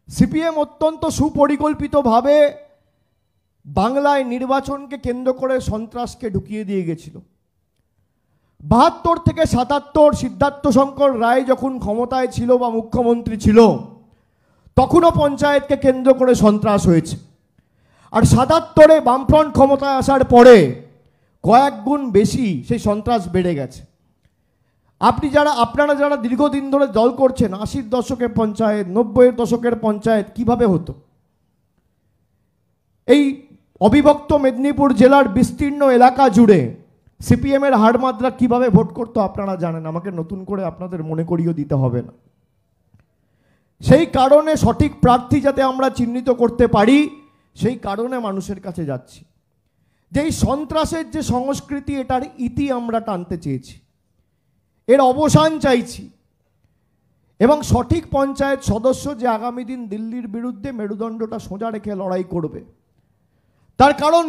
CPM অত্যন্ত সুপরিকল্পিতভাবে বাংলায় নির্বাচনকে কেন্দ্র করে সন্ত্রাসকে ঢুকিয়ে দিয়ে গেছিল। ৭২ থেকে ৭৭ সিদ্ধার্থ শঙ্কর রায় যখন ক্ষমতায় ছিল বা মুখ্যমন্ত্রী ছিল, তখনও পঞ্চায়েতকে কেন্দ্র করে সন্ত্রাস হয়েছে। আর ৭৭-এ বামফ্রন্ট ক্ষমতায় আসার পরে কয়েক গুণ বেশি সেই সন্ত্রাস বেড়ে গেছে। আপনারা যারা দীর্ঘদিন ধরে দল করছেন, ৮০-র দশকের পঞ্চায়েত, ৯০-এর দশকের পঞ্চায়েত কিভাবে হতো? এই অবিভক্ত মেদিনীপুর জেলার বিস্তীর্ণ এলাকা জুড়ে সিপিএমের হাড়মাদ্রা কিভাবে ভোট করতো আপনারা জানেন, আমাকে নতুন করে আপনাদের মনে করিয়ে দিতে হবে না। সেই কারণে সঠিক প্রার্থী যাতে আমরা চিহ্নিত করতে পারি, সেই কারণে মানুষের কাছে যাচ্ছি। যে এই সন্ত্রাসের যে সংস্কৃতি, এটার ইতি আমরা টানতে চেয়েছি, এর অবসান চাইছি, এবং সঠিক পঞ্চায়েত সদস্য যে আগামী দিন দিল্লির বিরুদ্ধে মেরুদণ্ডটা সোজা রেখে লড়াই করবে। তার কারণ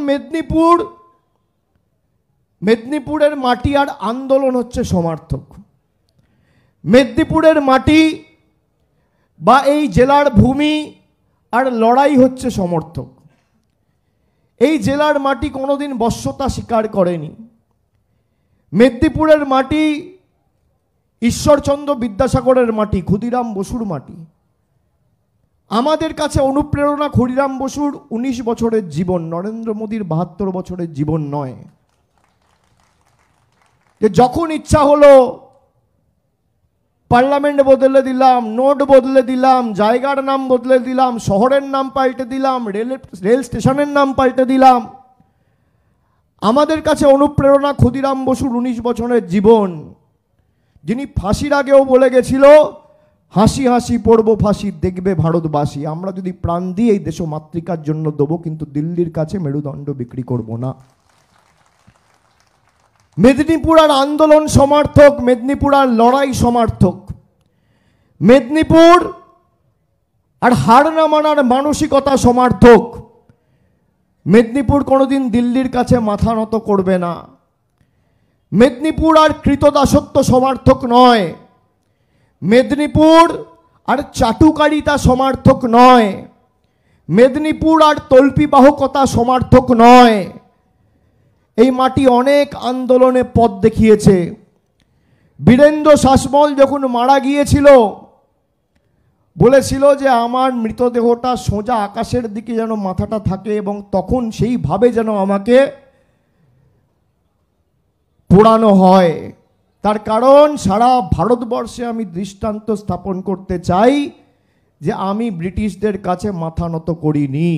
মেদিনীপুরের মাটি আর আন্দোলন হচ্ছে সমার্থক। মেদিনীপুরের মাটি বা এই জেলার ভূমি আর লড়াই হচ্ছে সমর্থক। এই জেলার মাটি কোনোদিন বশ্যতা স্বীকার করেনি। মেদিনীপুরের মাটি ঈশ্বরচন্দ্র বিদ্যাসাগরের মাটি, ক্ষুদিরাম বসুর মাটি। আমাদের কাছে অনুপ্রেরণা ক্ষুদিরাম বসুর ১৯ বছরের জীবন, নরেন্দ্র মোদীর ৭২ বছরের জীবন নয়। যে যখন ইচ্ছা হলো পার্লামেন্ট বদলে দিলাম, নোট বদলে দিলাম, জায়গার নাম বদলে দিলাম, শহরের নাম পাল্টে দিলাম, রেল স্টেশনের নাম পাল্টে দিলাম। আমাদের কাছে অনুপ্রেরণা ক্ষুদিরাম বসুর ১৯ বছরের জীবন, যিনি ফাঁসির আগেও বলে গেছিল, হাসি হাসি পড়ব ফাঁসি দেখবে ভারতবাসী। আমরা যদি প্রাণ দিয়ে এই দেশ মাতৃকার জন্য দেবো, কিন্তু দিল্লির কাছে মেরুদণ্ড বিক্রি করব না। মেদিনীপুর আর আন্দোলন সমর্থক, মেদিনীপুর আর লড়াই সমর্থক, মেদিনীপুর আর হার না মানার মানসিকতা সমর্থক। মেদিনীপুর কোনোদিন দিল্লির কাছে মাথা নত করবে না। মেদিনীপুর আর কৃতদাসত্ব সমর্থক নয়। মেদিনীপুর আর চাটুকারিতা সমর্থক নয়। মেদিনীপুর আর তল্পিবাহকতা সমর্থক নয়। এই মাটি অনেক আন্দোলনে পথ দেখিয়েছে। বীরেন্দ্র শাসমল যখন মারা গিয়েছিল, বলেছিল যে আমার মৃতদেহটা সোজা আকাশের দিকে যেন মাথাটা থাকে, এবং তখন সেইভাবে যেন আমাকে পোড়ানো হয়। তার কারণ সারা ভারতবর্ষে আমি দৃষ্টান্ত স্থাপন করতে চাই যে আমি ব্রিটিশদের কাছে মাথা নত করিনি।